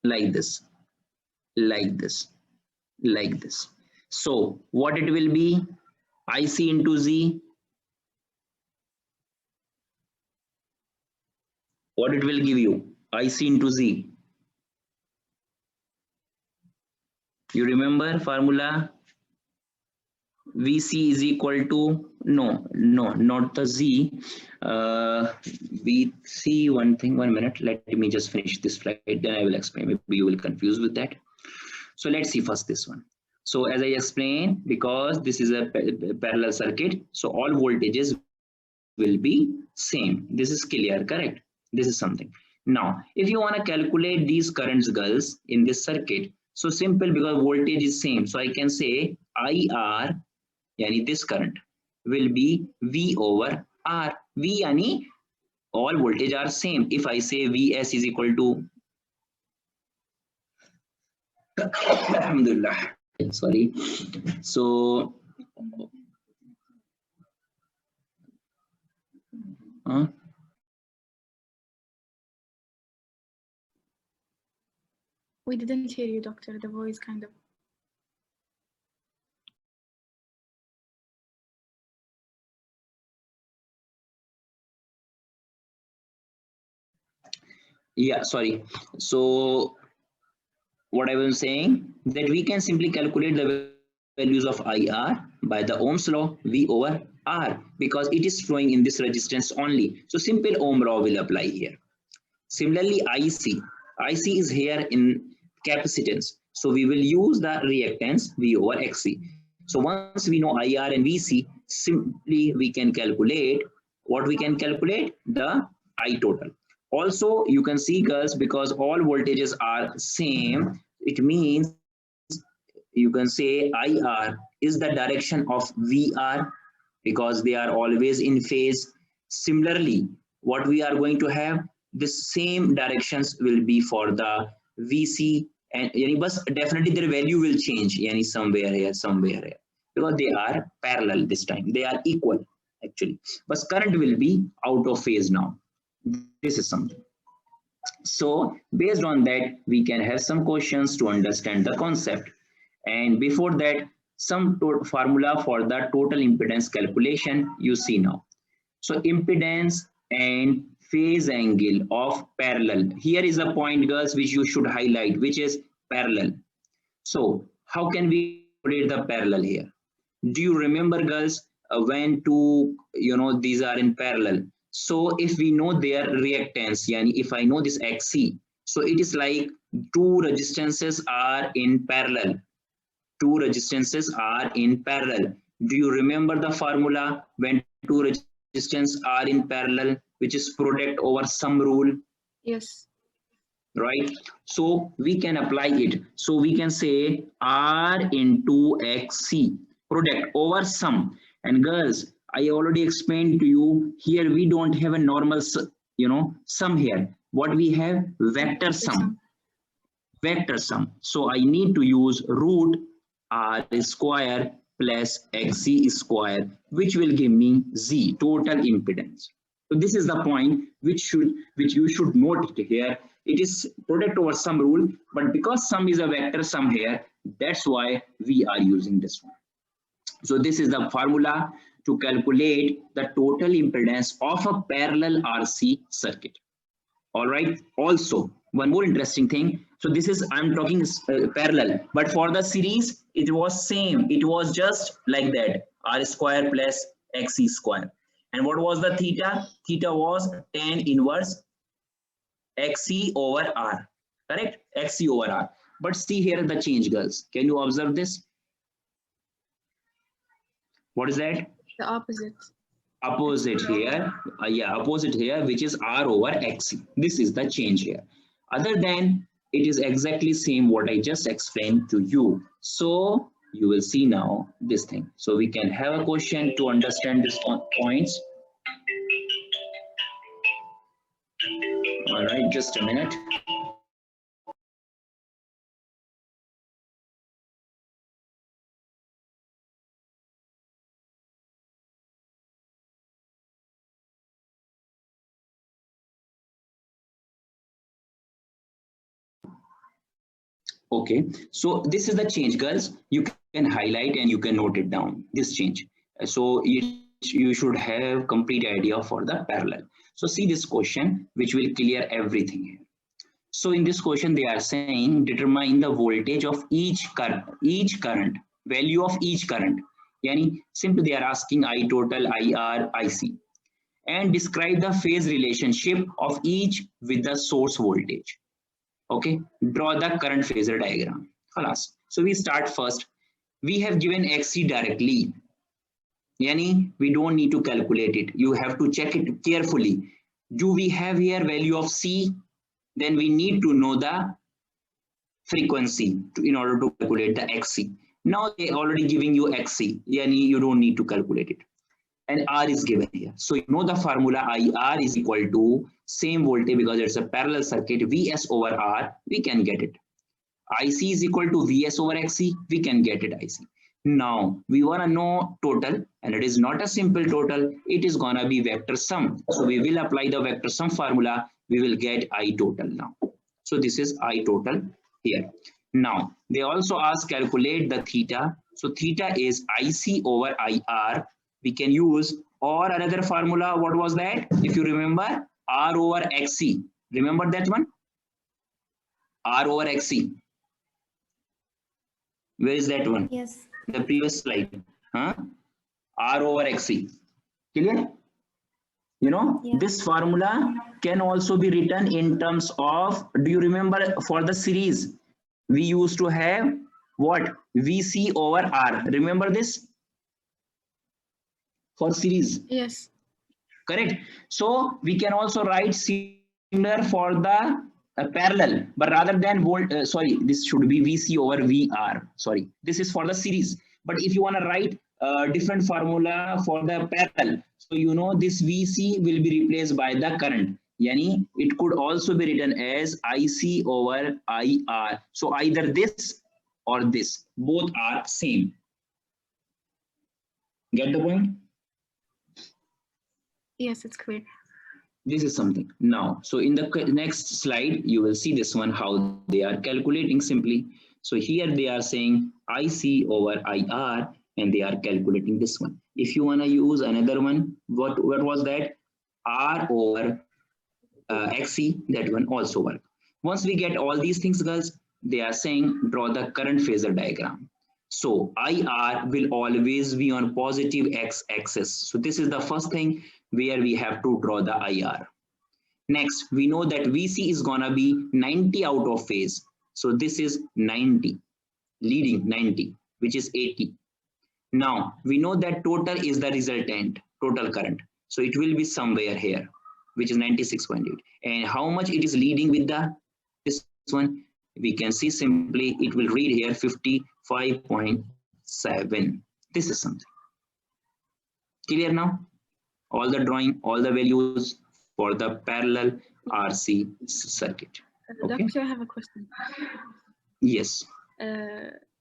like this, like this. So what it will be? IC into Z. What it will give you? IC into Z. You remember formula? VC is equal to, no, not the Z. We see one thing, 1 minute. Let me just finish this slide, then I will explain. Maybe you will confuse with that. So let's see first this one. So as I explained, because this is a parallel circuit, so all voltages will be same. This is clear, correct? This is something. Now, if you want to calculate these currents, girls, in this circuit, so simple because voltage is same. So I can say IR, yani this current, will be V over R. V yani all voltage are same. If I say VS is equal to Alhamdulillah. Sorry. So We didn't hear you, doctor. The voice kind of. yeah, sorry. So what I was saying, that we can simply calculate the values of IR by the Ohm's law, V over R, because it is flowing in this resistance only. So simple Ohm law will apply here. Similarly, IC is here in capacitance. So we will use the reactance V over XC. So once we know IR and VC, simply we can calculate what we can calculate, the I total. Also, you can see, girls, because all voltages are same, it means you can say IR is the direction of VR because they are always in phase. Similarly, what we are going to have, the same directions will be for the VC, and but definitely their value will change, somewhere here, because they are parallel this time. They are equal actually, but current will be out of phase now. This is something. So based on that, we can have some questions to understand the concept. And before that, some formula for the total impedance calculation you see now. So impedance and phase angle of parallel. Here is a point, girls, which you should highlight, which is parallel. So how can we calculate the parallel here? Do you remember, girls, when two, these are in parallel? So if we know their reactance, yani if I know this XC, so it is like two resistances are in parallel. Two resistances are in parallel. Do you remember the formula when two resistance are in parallel, which is product over some rule? Yes. Right? So we can apply it. So we can say R into XC, product over sum. And girls, I already explained to you here we don't have a normal sum here. What we have? Vector sum. Vector sum. So I need to use root R square plus XC square, which will give me Z, total impedance. So this is the point which you should note here. It is product over sum rule, but because sum is a vector sum here, that's why we are using this one. So this is the formula to calculate the total impedance of a parallel RC circuit. All right. Also, one more interesting thing. So this is, I'm talking parallel, but for the series, it was same. It was just like that, R square plus XC square. And what was the theta? Theta was tan inverse XC over R, correct? XC over R. But see here the change, girls. Can you observe this? What is that? The opposite. Opposite here, opposite here, which is R over XC. This is the change here. Other than it is exactly same what I just explained to you. So you will see now this thing. So we can have a question to understand these points. All right, just a minute. Okay, so this is the change, girls. You can highlight and you can note it down, this change. So you should have complete idea for the parallel. So see this question, which will clear everything here. So in this question, they are saying determine the voltage of each current, value of each current. Yani simply they are asking I total, IR, IC, and describe the phase relationship of each with the source voltage. Okay, draw the current phasor diagram. Khalas. So we start first. We have given XC directly. Yani we don't need to calculate it. You have to check it carefully. Do we have here value of C? Then we need to know the frequency in order to calculate the XC. Now they already giving you XC. Yani you don't need to calculate it. And R is given here. So you know the formula IR is equal to same voltage because it's a parallel circuit, Vs over R, we can get it. IC is equal to Vs over XC, we can get it IC. Now we want to know total, and it is not a simple total, it is gonna be vector sum. So we will apply the vector sum formula, we will get I total now. So this is I total here. Now they also ask calculate the theta. So theta is IC over IR. We can use or another formula. What was that? If you remember, R over XC. Remember that one? R over XC. Where is that one? Yes. The previous slide. Huh? R over XC. Clear? You know, Yeah. this formula can also be written in terms of, do you remember for the series, we used to have what? VC over R. Remember this? For series. Yes. Correct. So we can also write similar for the parallel, but rather than this should be VC over VR. Sorry, this is for the series. But if you want to write different formula for the parallel, so you know this VC will be replaced by the current. Yani it could also be written as IC over IR. So either this or this, both are same. Get the point? Yes, it's clear. This is something. Now, so in the next slide, you will see this one, how they are calculating simply. So here they are saying IC over IR, and they are calculating this one. If you want to use another one, what was that? R over XC, that one also work. Once we get all these things, girls, they are saying draw the current phasor diagram. So IR will always be on positive x-axis. So this is the first thing where we have to draw the IR. Next, we know that VC is gonna be 90 out of phase. So this is 90, leading 90, which is 80. Now, we know that total is the resultant, total current. So it will be somewhere here, which is 96.8. And how much it is leading with this one? We can see simply it will read here 55.7. This is something. Clear now? All the drawing, all the values for the parallel RC circuit. Okay? Doctor, I have a question. Yes.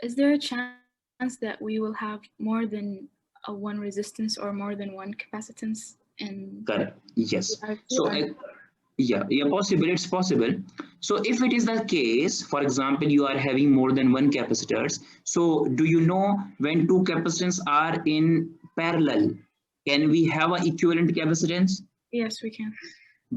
Is there a chance that we will have more than one resistance or more than one capacitance? Correct. Yes. So yeah, possible. It's possible. So if it is the case, for example, you are having more than one capacitors. So do you know when two capacitors are in parallel, can we have an equivalent capacitance? Yes, we can.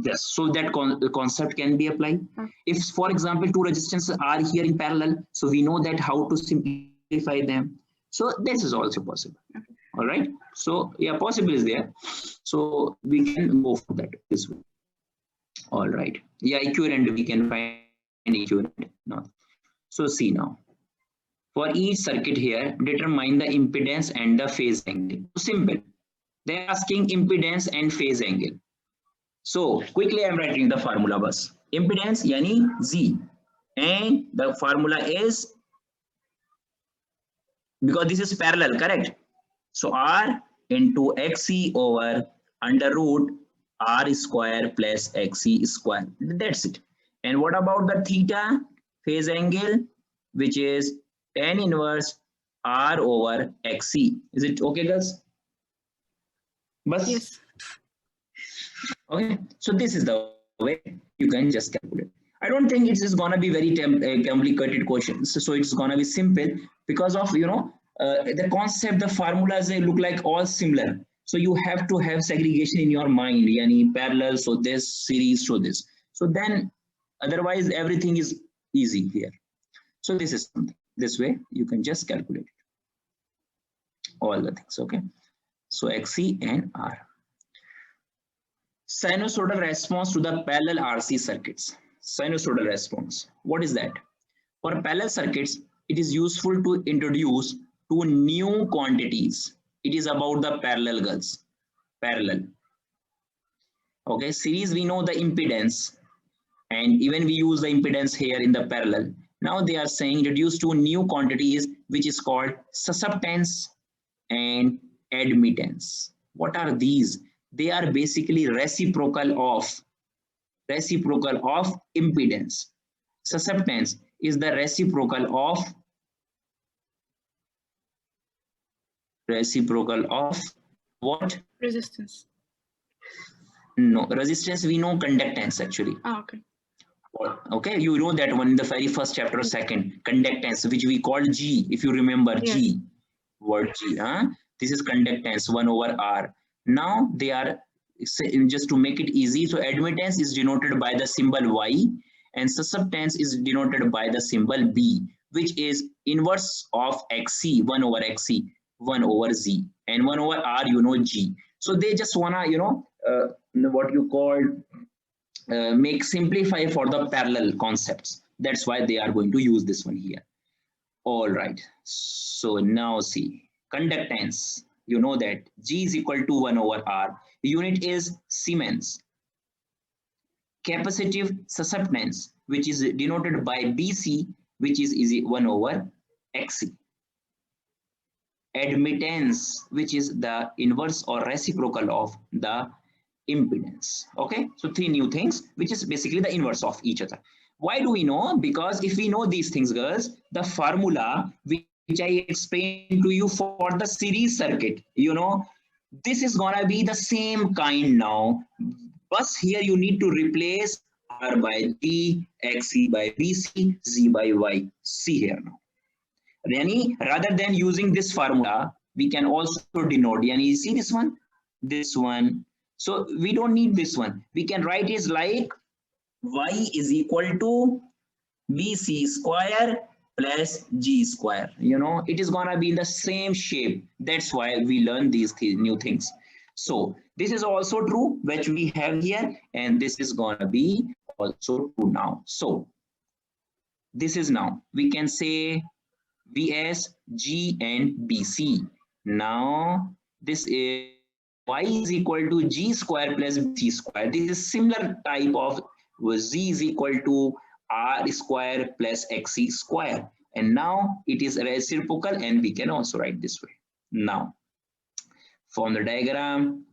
Yes. So that concept can be applied. Okay. If, for example, two resistances are here in parallel, so we know that how to simplify them. So this is also possible. Okay. All right. So yeah, possible is there. So we can go for that this way. All right. Yeah, equivalent, we can find equivalent now. So see now. For each circuit here, determine the impedance and the phase angle. Simple. They're asking impedance and phase angle. So quickly I'm writing the formula bus. Impedance yani Z. And the formula is, because this is parallel, correct? So R into XC over under root R square plus XC square. That's it. And what about the theta phase angle, which is tan inverse R over XC? Is it okay, girls? Bus? Yes. Okay. So this is the way you can just calculate. I don't think it is gonna be very complicated questions. So it's gonna be simple because of the concept, the formulas, they look like all similar. So you have to have segregation in your mind, yani parallel, so this, series, so this. So then otherwise everything is easy here. So this is something. This way you can just calculate it. All the things, okay? So XC and R. Sinusoidal response to the parallel RC circuits. Sinusoidal response. What is that? For parallel circuits, it is useful to introduce two new quantities. It is about the parallel, girls. Parallel. Okay, series, we know the impedance. And even we use the impedance here in the parallel. Now they are saying introduce two new quantities, which is called susceptance and admittance. What are these? They are basically reciprocal of impedance. Susceptance is the reciprocal of what? Resistance. No, resistance we know conductance actually. Oh, okay. Okay, you know that one in the very first chapter or second, conductance, which we call G, if you remember. Yes. G, word G. This is conductance 1 over R. Now they are, just to make it easy, so admittance is denoted by the symbol Y and susceptance is denoted by the symbol B, which is inverse of XC, 1 over XC, 1 over Z, and 1 over R, G. So they just wanna, what you call, make simplify for the parallel concepts. That's why they are going to use this one here. All right. So now see, conductance, you know that G is equal to 1 over R. The unit is Siemens. Capacitive susceptance, which is denoted by BC, which is 1 over XC. Admittance, which is the inverse or reciprocal of the impedance. Okay, so three new things, which is basically the inverse of each other. Why do we know? Because if we know these things, girls, the formula which I explained to you for the series circuit, this is gonna be the same kind now, But here you need to replace R by G, XC by BC, Z by Y. See here now. Yani, rather than using this formula, we can also denote. Yani, you see this one? This one. So we don't need this one. We can write it like Y is equal to BC square plus G square. You know, it is gonna be in the same shape. That's why we learn these new things. So this is also true, which we have here, and this is gonna be also true now. So this is now, we can say BS, G and BC. Now this is Y is equal to G square plus BC square. This is similar type of Z is equal to R square plus XC square. And now it is reciprocal, and we can also write this way. Now, from the diagram,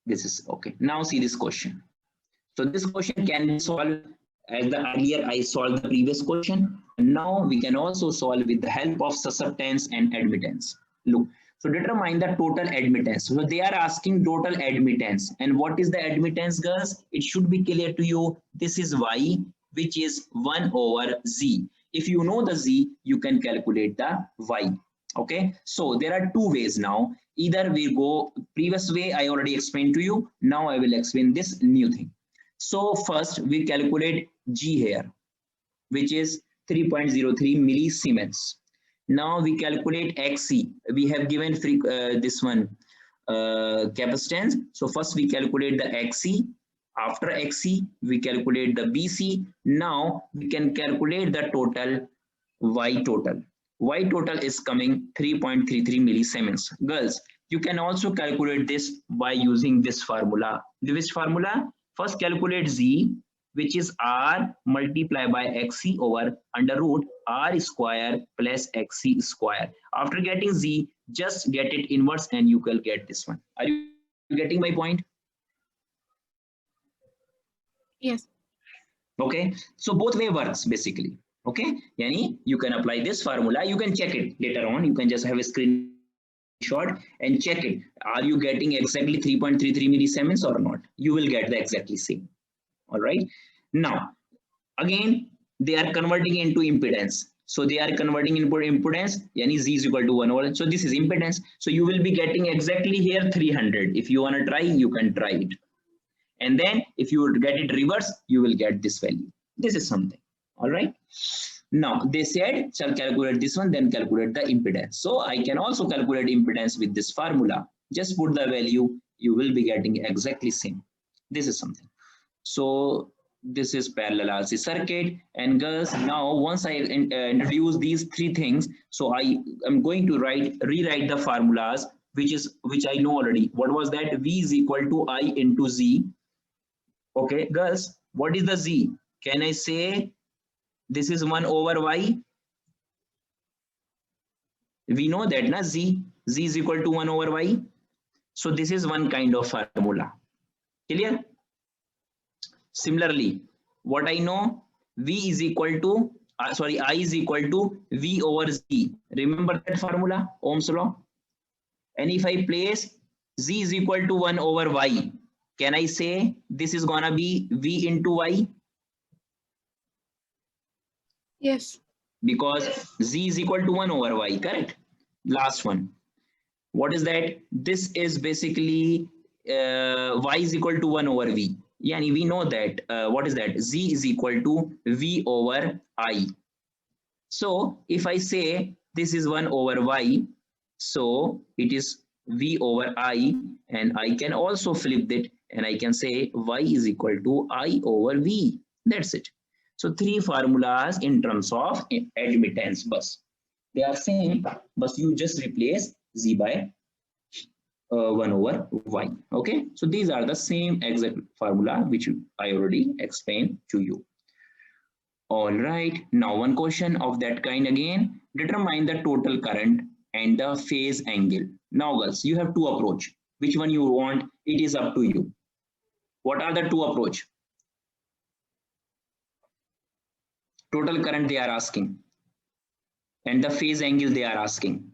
this is okay. Now see this question. So this question can be solved as the earlier I solved the previous question. Now we can also solve with the help of susceptance and admittance. Look, so determine the total admittance. So they are asking total admittance. And what is the admittance, girls? It should be clear to you. This is Y, which is 1 over Z. If you know the Z, you can calculate the Y. Okay, so there are two ways now. Either we go previous way, I already explained to you. Now I will explain this new thing. So first we calculate G here, which is 3.03 millisiemens. Now we calculate XC. We have given this one capacitance. So first we calculate the XC. After XC, we calculate the BC. Now we can calculate the total Y total. Y total is coming 3.33 millisiemens. Girls, you can also calculate this by using this formula. Which formula? First calculate Z, which is R multiplied by XC over under root R square plus XC square. After getting Z, just get it inverse and you will get this one. Are you getting my point? Yes. Okay, so both way works basically. Okay, yani you can apply this formula. You can check it later on. You can just have a screenshot and check it. Are you getting exactly 3.33 millisiemens or not? You will get the exactly same. All right. Now, again, they are converting into impedance. So they are converting into impedance. Yani Z is equal to 1 over. So this is impedance. So you will be getting exactly here 300. If you want to try, you can try it. And then if you get it reverse, you will get this value. This is something. All right. Now they said, shall calculate this one, then calculate the impedance. So I can also calculate impedance with this formula. Just put the value, you will be getting exactly same. This is something. So this is parallel RC circuit. And girls, now once I introduce these three things, so I am going to rewrite the formulas, which I know already. What was that? V is equal to I into Z. Okay, girls, what is the Z? Can I say this is 1 over Y? We know that na Z is equal to 1 over Y. So this is one kind of formula. Clear? Similarly, what I know, V is equal to, I is equal to V over Z. Remember that formula, Ohm's law? And if I place Z is equal to 1 over Y, can I say this is gonna be V into Y? Yes. Because Z is equal to 1 over Y, correct? Last one. What is that? This is basically Y is equal to 1 over V. Yani we know that, what is that? Z is equal to V over I. So if I say this is 1 over Y, so it is V over I, and I can also flip it and I can say Y is equal to I over V. That's it. So three formulas in terms of admittance bus. They are same, but you just replace Z by 1 over Y. Okay, so these are the same exact formula which I already explained to you. All right, now one question of that kind again. Determine the total current and the phase angle. Now girls, you have two approach. Which one you want? It is up to you. What are the two approach? Total current they are asking, and the phase angle they are asking.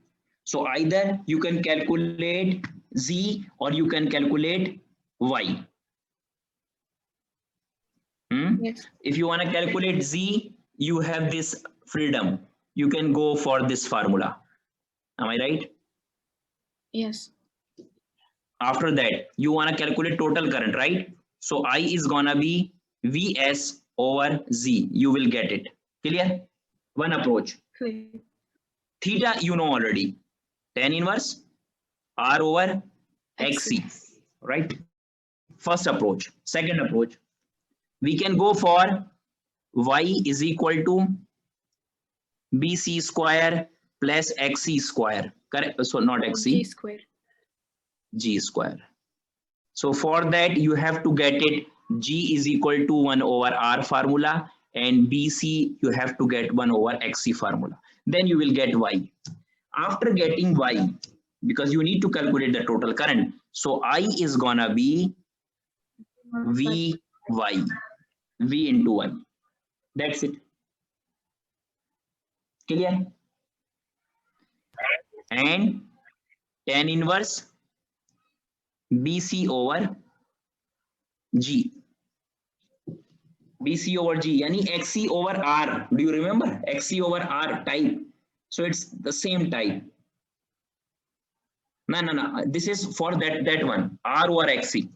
So either you can calculate Z or you can calculate Y. Yes. If you want to calculate Z, you have this freedom. You can go for this formula. Am I right? Yes. After that, you want to calculate total current, right? So I is gonna be Vs over Z. You will get it. Clear? One approach. Clear. Theta, you know already. Tan inverse R over XC. XC, right? First approach. Second approach, we can go for Y is equal to BC square plus XC square. Correct? So not G XC, squared. G square. So for that, you have to get it G is equal to 1 over R formula, and BC you have to get 1 over XC formula. Then you will get Y. After getting Y, because you need to calculate the total current, so I is gonna be Vy, V into 1. That's it. Clear? And tan inverse BC over G. BC over G, yani XC over R. Do you remember? XC over R type. So it's the same type. No. This is for that one. R over XC.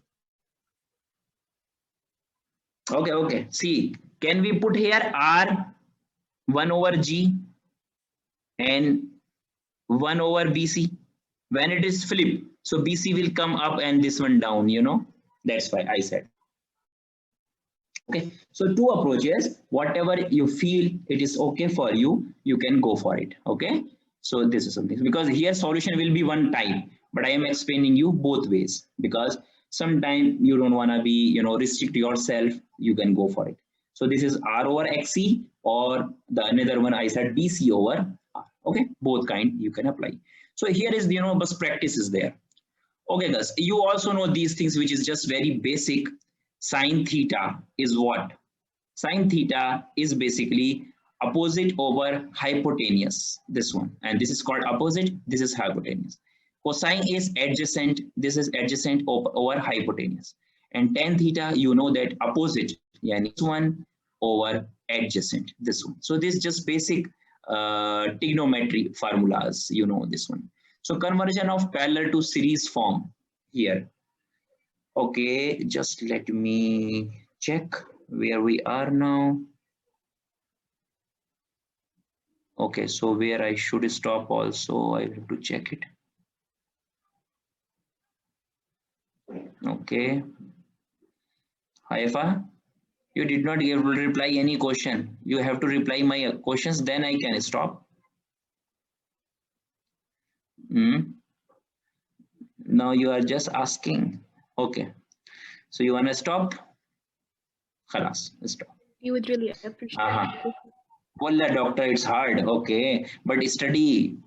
Okay. See, can we put here R 1 over G and 1 over BC? When it is flip, so BC will come up and this one down, you know. That's why I said. Okay, so two approaches, whatever you feel it is okay for you, you can go for it. Okay, so this is something, because here solution will be one type, but I am explaining you both ways, because sometimes you don't want to be, you know, restrict yourself, you can go for it. So this is R over XC, or the another one I said BC over R. Okay, both kind you can apply. So here is, you know, best practice is there. Okay guys, you also know these things, which is just very basic. Sine theta is what? Sine theta is basically opposite over hypotenuse, this one, and this is called opposite, this is hypotenuse. Cosine is adjacent, this is adjacent over hypotenuse. And tan theta, you know that opposite, yani this one over adjacent, this one. So this is just basic trigonometry formulas, you know this one. So conversion of parallel to series form here. Okay, just let me check where we are now. Okay, so where I should stop also, I have to check it. Okay. Haifa, you did not be able to reply any question. You have to reply my questions, then I can stop. Now you are just asking. Okay. So you want to stop? Khalas, stop. You would really appreciate it. Wallah, doctor, it's hard. Okay. But study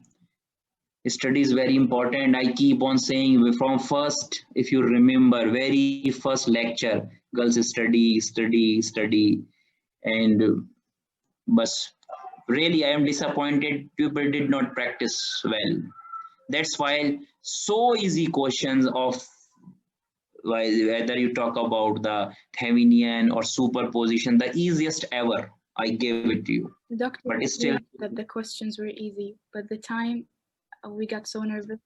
is very important. I keep on saying from first, if you remember, very first lecture, girls study. And but really, I am disappointed. People did not practice well. That's why so easy questions of whether you talk about the Thevenin or superposition, the easiest ever, I gave it to you. Doctor, but it's still that the questions were easy, but the time we got so nervous.